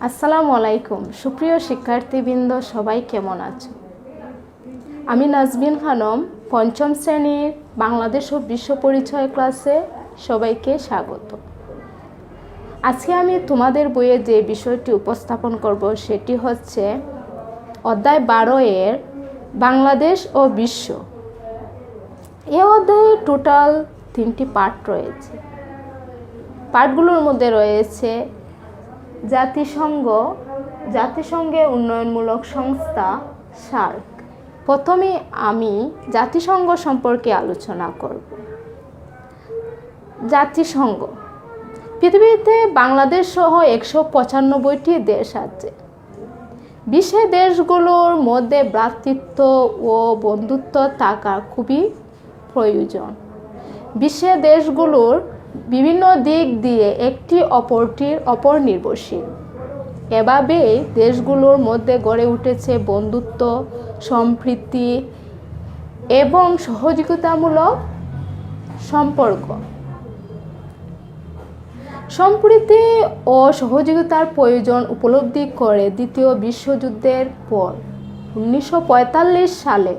আসসালামু আলাইকুম সুপ্রিয় শিক্ষার্থীবৃন্দ, সবাই কেমন আছো? আমি নাজবিন খানম, পঞ্চম শ্রেণীর বাংলাদেশ ও বিশ্ব পরিচয় ক্লাসে সবাইকে স্বাগত। আজকে আমি তোমাদের বইয়ে যে বিষয়টি উপস্থাপন করব সেটি হচ্ছে অধ্যায় 12 এর বাংলাদেশ ও বিশ্ব। এই অধ্যায়ে টোটাল 3টি পার্ট রয়েছে। পার্টগুলোর মধ্যে রয়েছে জাতিসংঘের উন্নয়নমূলক সংস্থা সার্ক। প্রথমে আমি জাতিসংঘ সম্পর্কে আলোচনা করব। জাতিসংঘ পৃথিবীতে বাংলাদেশ সহ 195টি দেশ আছে। বিশ্বের দেশগুলোর মধ্যে ভ্রাতৃত্ব ও বন্ধুত্ব থাকা খুবই প্রয়োজন। বিশ্বের দেশগুলোর বিভিন্ন দিক দিয়ে একটি অপরটির ওপর নির্ভরশীল। এভাবেই দেশগুলোর মধ্যে গড়ে উঠেছে বন্ধুত্ব, সম্প্রীতি এবং সহযোগিতামূলক সম্পর্ক। সম্প্রীতি ও সহযোগিতার প্রয়োজন উপলব্ধি করে দ্বিতীয় বিশ্বযুদ্ধের পর 1945 সালে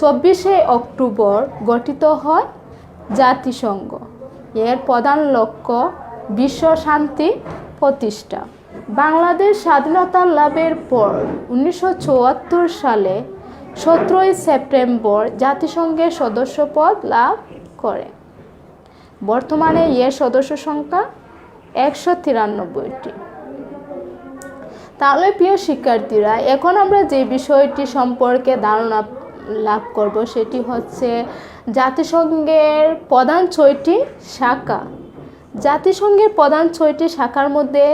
24শে অক্টোবর গঠিত হয় জাতিসংঘ। এর প্রধান লক্ষ্য বিশ্ব শান্তি প্রতিষ্ঠা। বাংলাদেশ স্বাধীনতা লাভের পর 1974 সালে 17ই সেপ্টেম্বর জাতিসংঘের সদস্যপদ লাভ করে। বর্তমানে এর সদস্য সংখ্যা 193টি। তাহলে প্রিয় শিক্ষার্থীরা, এখন আমরা যে বিষয়টি সম্পর্কে ধারণা লাভ করব সেটি হচ্ছে জাতিসংঘের প্রধান 6টি শাখা। জাতিসংঘের প্রধান 6টি শাখার মধ্যে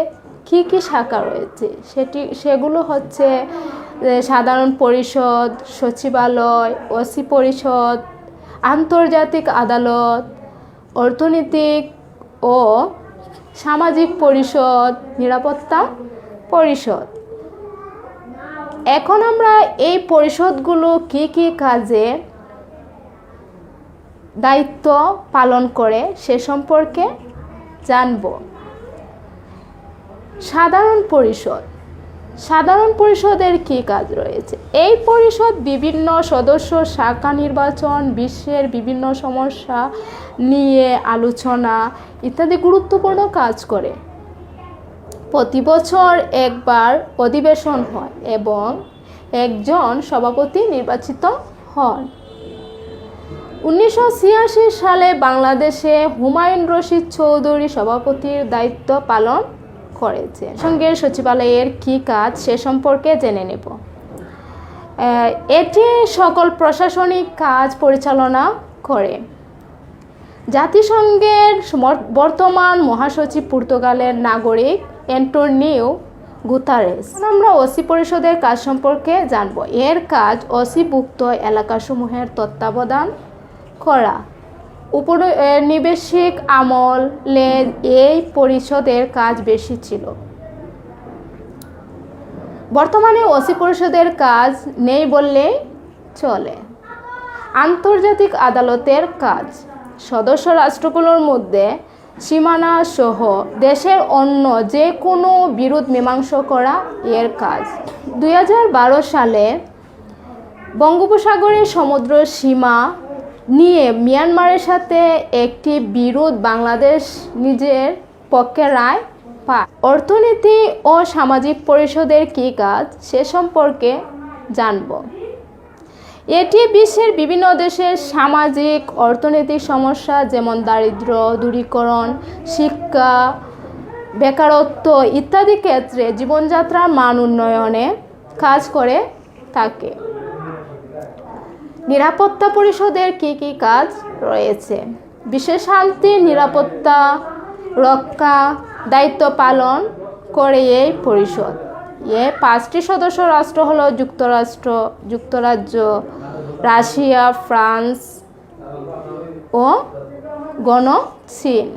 কি কি শাখা রয়েছে সেগুলো হচ্ছে সাধারণ পরিষদ, সচিবালয়, ওসি পরিষদ, আন্তর্জাতিক আদালত, অর্থনৈতিক ও সামাজিক পরিষদ, নিরাপত্তা পরিষদ। এখন আমরা এই পরিষদগুলো কি কি কাজে দায়িত্ব পালন করে সে সম্পর্কে জানব। সাধারণ পরিষদের কি কাজ রয়েছে? এই পরিষদ বিভিন্ন সদস্য শাখা নির্বাচন, বিশ্বের বিভিন্ন সমস্যা নিয়ে আলোচনা ইত্যাদি গুরুত্বপূর্ণ কাজ করে। প্রতি বছর একবার অধিবেশন হয় এবং একজন সভাপতি নির্বাচিত হন। 1986 সালে বাংলাদেশে হুমায়ুন রশিদ চৌধুরী সভাপতির দায়িত্ব পালন করেছে। জাতিসংঘের সচিবালয়ের কী কাজ সে সম্পর্কে জেনে নেব। এটি সকল প্রশাসনিক কাজ পরিচালনা করে। জাতিসংঘের বর্তমান মহাসচিব পর্তুগালের নাগরিক অ্যান্টোনিও গুতারেস। আমরা ওসি পরিষদের কাজ সম্পর্কে জানব। এর কাজ ওসিভুক্ত এলাকাসমূহের তত্ত্বাবধান করা। উপনিবেশিক আমলে এই পরিষদের কাজ বেশি ছিল। বর্তমানে ওসি পরিষদের কাজ নেই বললেই চলে। আন্তর্জাতিক আদালতের কাজ সদস্য রাষ্ট্রগুলোর মধ্যে সীমানা সহ দেশের অন্য যে কোনো বিরোধ মীমাংসা করা এর কাজ। 2012 সালে বঙ্গোপসাগরের সমুদ্র সীমা নিয়ে মিয়ানমারের সাথে একটি বিরোধ বাংলাদেশ নিজের পক্ষে রায় পায়। অর্থনীতি ও সামাজিক পরিষদের কী কাজ সে সম্পর্কে জানব। এটি বিশ্বের বিভিন্ন দেশের সামাজিক অর্থনৈতিক সমস্যা যেমন দারিদ্র্য দূরীকরণ, শিক্ষা, বেকারত্ব ইত্যাদি ক্ষেত্রে জীবনযাত্রার মান উন্নয়নে কাজ করে থাকে। নিরাপত্তা পরিষদের কি কি কাজ রয়েছে? বিশ্বের শান্তি নিরাপত্তা রক্ষা দায়িত্ব পালন করে এই পরিষদ। 5টি সদস্য রাষ্ট্র হলো যুক্তরাজ্য, রাশিয়া, ফ্রান্স ও চীন।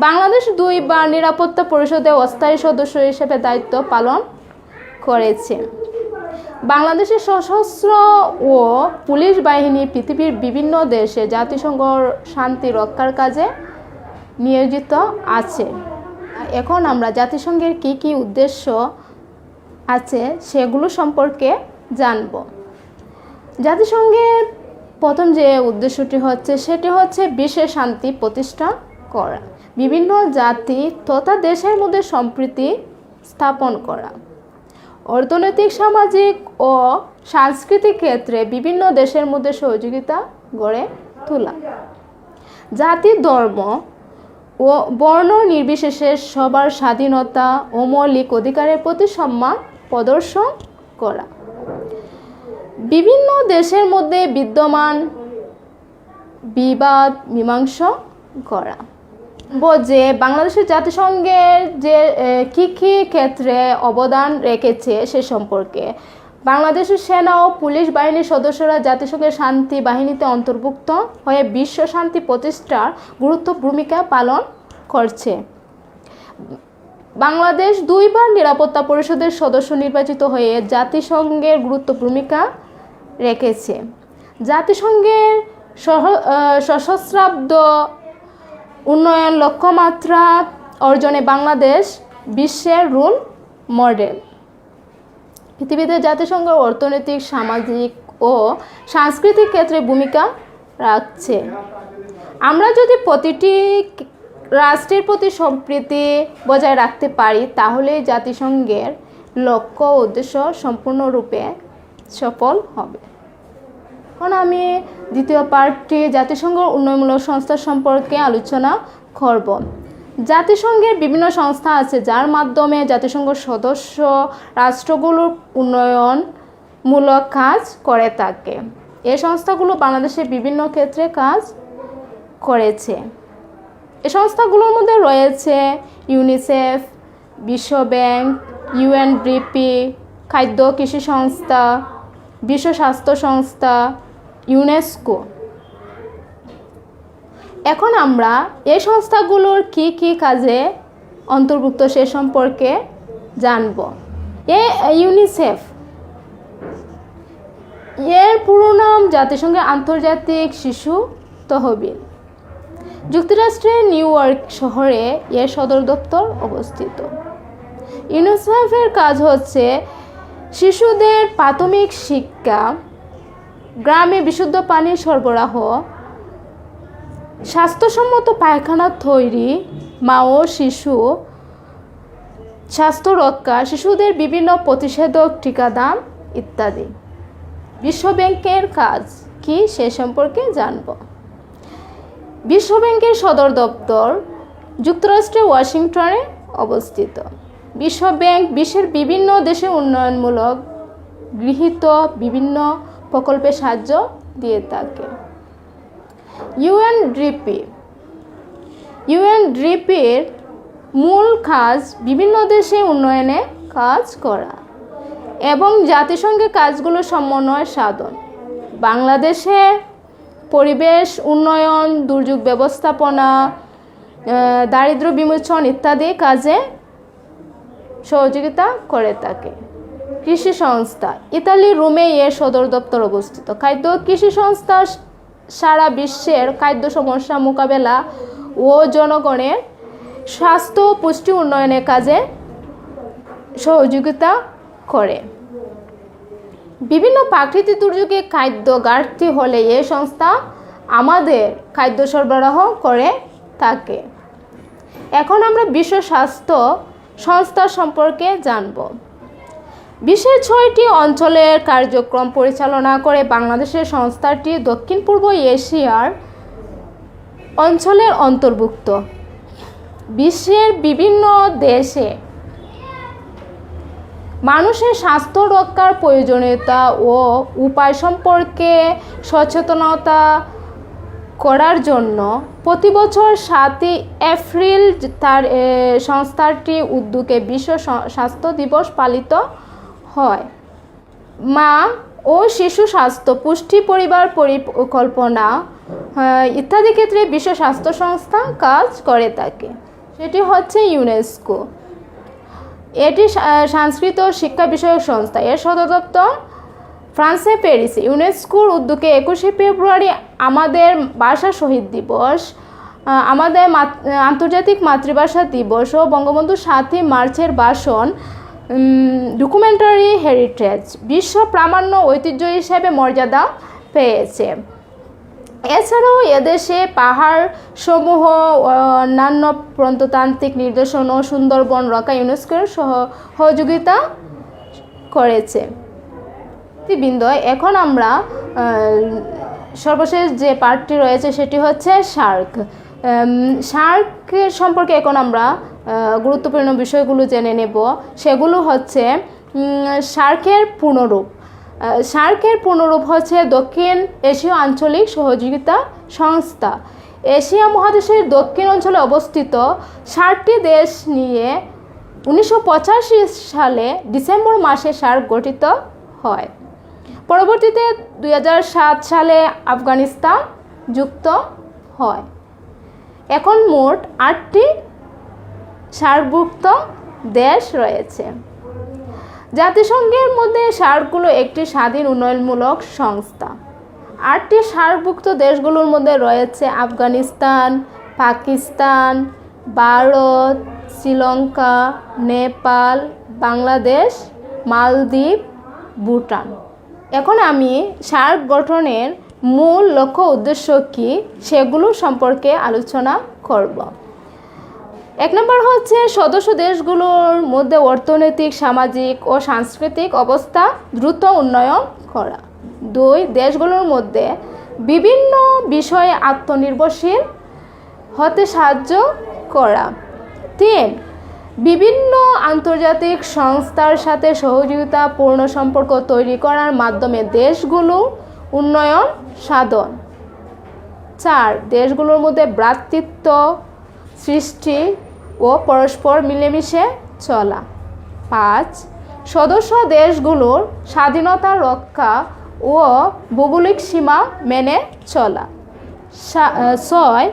বাংলাদেশ 2বার নিরাপত্তা পরিষদে অস্থায়ী সদস্য হিসেবে দায়িত্ব পালন করেছে। বাংলাদেশের সশস্ত্র ও পুলিশ বাহিনী পৃথিবীর বিভিন্ন দেশে জাতিসংঘ শান্তি রক্ষার কাজে নিয়োজিত আছে। এখন আমরা জাতিসংঘের কী কী উদ্দেশ্য আছে সেগুলো সম্পর্কে জানব। জাতিসংঘের প্রথম যে উদ্দেশ্যটি হচ্ছে সেটি হচ্ছে বিশ্বের শান্তি প্রতিষ্ঠা করা, বিভিন্ন জাতি তথা দেশের মধ্যে সম্প্রীতি স্থাপন করা, অর্থনৈতিক, সামাজিক ও সাংস্কৃতিক ক্ষেত্রে বিভিন্ন দেশের মধ্যে সহযোগিতা গড়ে তোলা, জাতি, ধর্ম ও বর্ণ নির্বিশেষে সবার স্বাধীনতা ও মৌলিক অধিকারের প্রতি সম্মান প্রদর্শন করা, বিভিন্ন দেশের মধ্যে বিদ্যমান বিবাদ মীমাংসা করা। যে বাংলাদেশের জাতিসংঘের যে কী কী ক্ষেত্রে অবদান রেখেছে সে সম্পর্কে বাংলাদেশের সেনা ও পুলিশ বাহিনীর সদস্যরা জাতিসংঘের শান্তি বাহিনীতে অন্তর্ভুক্ত হয়ে বিশ্ব শান্তি প্রতিষ্ঠার গুরুত্বপূর্ণ ভূমিকা পালন করছে। বাংলাদেশ 2 বার নিরাপত্তা পরিষদের সদস্য নির্বাচিত হয়ে জাতিসংঘের গুরুত্বপূর্ণ ভূমিকা রেখেছে। জাতিসংঘের সহস্রাব্দ উন্নয়ন লক্ষ্যমাত্রা অর্জনে বাংলাদেশ বিশ্বের রোল মডেল। পৃথিবীতে জাতিসংঘ অর্থনৈতিক, সামাজিক ও সাংস্কৃতিক ক্ষেত্রে ভূমিকা রাখছে। আমরা যদি প্রতিটি রাষ্ট্রের প্রতি সম্প্রীতি বজায় রাখতে পারি তাহলে জাতিসংঘের লক্ষ্য ও উদ্দেশ্য সম্পূর্ণরূপে সফল হবে। এখন আমি দ্বিতীয় পার্টটি জাতিসংঘ উন্নয়নমূলক সংস্থা সম্পর্কে আলোচনা করব। জাতিসংঘের বিভিন্ন সংস্থা আছে যার মাধ্যমে জাতিসংঘ সদস্য রাষ্ট্রগুলোর উন্নয়নমূলক কাজ করে থাকে। এই সংস্থাগুলো বাংলাদেশের বিভিন্ন ক্ষেত্রে কাজ করেছে। এই সংস্থাগুলোর মধ্যে রয়েছে ইউনিসেফ, বিশ্ব ব্যাংক, ইউএনডিপি, খাদ্য কৃষি সংস্থা, বিশ্ব স্বাস্থ্য সংস্থা, ইউনেস্কো। এখন আমরা এই সংস্থাগুলোর কি কি কাজে অন্তর্ভুক্ত সে সম্পর্কে জানব। ইউনিসেফ এর পুরো নাম জাতিসংঘের আন্তর্জাতিক শিশু তহবিল। যুক্তরাষ্ট্রের নিউ ইয়র্ক শহরে এর সদর দপ্তর অবস্থিত। ইউনিসেফের কাজ হচ্ছে শিশুদের প্রাথমিক শিক্ষা, গ্রামে বিশুদ্ধ পানির সরবরাহ, স্বাস্থ্যসম্মত পায়খানা তৈরি, মা ও শিশু স্বাস্থ্য রক্ষা, শিশুদের বিভিন্ন প্রতিষেধক টিকাদান ইত্যাদি। বিশ্ব ব্যাংকের কাজ কি সে সম্পর্কে জানব। বিশ্ব ব্যাংকের সদর দপ্তর যুক্তরাষ্ট্রের ওয়াশিংটনে অবস্থিত। বিশ্ব ব্যাংক বিশ্বের বিভিন্ন দেশে উন্নয়নমূলক গৃহীত বিভিন্ন প্রকল্পে সাহায্য দিয়ে থাকে। ইউএনডিপির মূল কাজ বিভিন্ন দেশে উন্নয়নে কাজ করা এবং জাতিসংঘের কাজগুলো সমন্বয় সাধন। বাংলাদেশে পরিবেশ উন্নয়ন, দুর্যোগ ব্যবস্থাপনা, দারিদ্র্য বিমোচন ইত্যাদি কাজে সহযোগিতা করে থাকে। কৃষি সংস্থা ইতালি রোমে এর সদর দপ্তর অবস্থিত। খাদ্য কৃষি সংস্থা সারা বিশ্বের খাদ্য সমস্যা মোকাবেলা ও জনগণের স্বাস্থ্য ও পুষ্টি উন্নয়নের কাজে সহযোগিতা করে। বিভিন্ন প্রাকৃতিক দুর্যোগে খাদ্য ঘাটতি হলে এই সংস্থা আমাদের খাদ্য সরবরাহ করে থাকে। এখন আমরা বিশ্ব স্বাস্থ্য সংস্থা সম্পর্কে জানব। বিশ্বের 6টি অঞ্চলের কার্যক্রম পরিচালনা করে বাংলাদেশের সংস্থাটি দক্ষিণ পূর্ব এশিয়ার অঞ্চলের অন্তর্ভুক্ত। বিশ্বের বিভিন্ন দেশে মানুষের স্বাস্থ্য রক্ষার প্রয়োজনীয়তা ও উপায় সম্পর্কে সচেতনতা করার জন্য প্রতি বছর 7 এপ্রিল তার সংস্থাটি উদ্যোগে বিশ্ব স্বাস্থ্য দিবস পালিত হয়। মা ও শিশু স্বাস্থ্য, পুষ্টি, পরিবার পরিকল্পনা ইত্যাদি ক্ষেত্রে বিশ্ব স্বাস্থ্য সংস্থা কাজ করে থাকে। সেটি হচ্ছে ইউনেস্কো। এটি সংস্কৃত শিক্ষা বিষয়ক সংস্থা। এর সদর দপ্তর ফ্রান্সে প্যারিসে। ইউনেস্কোর উদ্যোগে 21শে ফেব্রুয়ারি আমাদের ভাষা শহীদ দিবস আমাদের আন্তর্জাতিক মাতৃভাষা দিবস ও বঙ্গবন্ধু ৭ই মার্চের ভাষণ ডকুমেন্টারি হেরিটেজ বিশ্ব প্রামাণ্য ঐতিহ্য হিসেবে মর্যাদা পেয়েছে। এছাড়াও এদেশে পাহাড় সমূহ অন্যান্য প্রত্নতাত্ত্বিক নিদর্শন ও সুন্দরবন রক্ষা ইউনেস্কোর সহযোগিতা করেছে। বৃন্দ, এখন আমরা সর্বশেষ যে পার্টটি রয়েছে সেটি হচ্ছে শার্ক। শার্কের সম্পর্কে এখন আমরা গুরুত্বপূর্ণ বিষয়গুলো জেনে নেব। সেগুলো হচ্ছে শার্কের পূর্ণরূপ। শার্কের পূর্ণরূপ হচ্ছে দক্ষিণ এশীয় আঞ্চলিক সহযোগিতা সংস্থা। এশিয়া মহাদেশের দক্ষিণ অঞ্চলে অবস্থিত 7টি দেশ নিয়ে 1985 সালে ডিসেম্বর মাসে শার্ক গঠিত হয়। পরবর্তীতে 2007 সালে আফগানিস্তান যুক্ত হয়। এখন মোট 8টি শার্কভুক্ত দেশ রয়েছে। জাতিসংঘের মধ্যে শার্কগুলো একটি স্বাধীন উন্নয়নমূলক সংস্থা। 8টি শার্কভুক্ত দেশগুলোর মধ্যে রয়েছে আফগানিস্তান, পাকিস্তান, ভারত, শ্রীলঙ্কা, নেপাল, বাংলাদেশ, মালদ্বীপ, ভুটান। এখন আমি শার্ক গঠনের মূল লক্ষ্য উদ্দেশ্য কী সেগুলো সম্পর্কে আলোচনা করব। 1 নম্বর হচ্ছে সদস্য দেশগুলোর মধ্যে অর্থনৈতিক, সামাজিক ও সাংস্কৃতিক অবস্থা দ্রুত উন্নয়ন করা। 2, দেশগুলোর মধ্যে বিভিন্ন বিষয়ে আত্মনির্ভরশীল হতে সাহায্য করা। 3, বিভিন্ন আন্তর্জাতিক সংস্থার সাথে সহযোগিতাপূর্ণ সম্পর্ক তৈরি করার মাধ্যমে দেশগুলো উন্নয়ন সাধন। 4, দেশগুলোর মধ্যে ভ্রাতৃত্ব সৃষ্টি ও পরস্পর মিলেমিশে চলা। 5, সদস্য দেশগুলোর স্বাধীনতা রক্ষা ও ভৌগোলিক সীমা মেনে চলা। 6,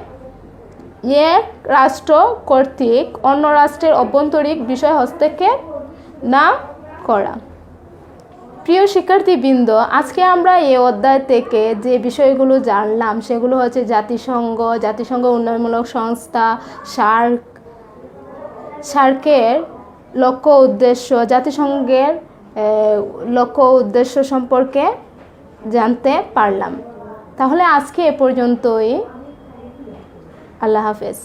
এক রাষ্ট্র কর্তৃক অন্য রাষ্ট্রের অভ্যন্তরীণ বিষয় হস্তক্ষেপ না করা। প্রিয় শিক্ষার্থীবৃন্দ, আজকে আমরা এই অধ্যায় থেকে যে বিষয়গুলো জানলাম সেগুলো হচ্ছে জাতিসংঘ উন্নয়নমূলক সংস্থা, শার্কের লক্ষ্য উদ্দেশ্য, জাতিসংঘের লক্ষ্য উদ্দেশ্য সম্পর্কে জানতে পারলাম। তাহলে আজকে এ পর্যন্তই। আল্লাহ হাফেজ।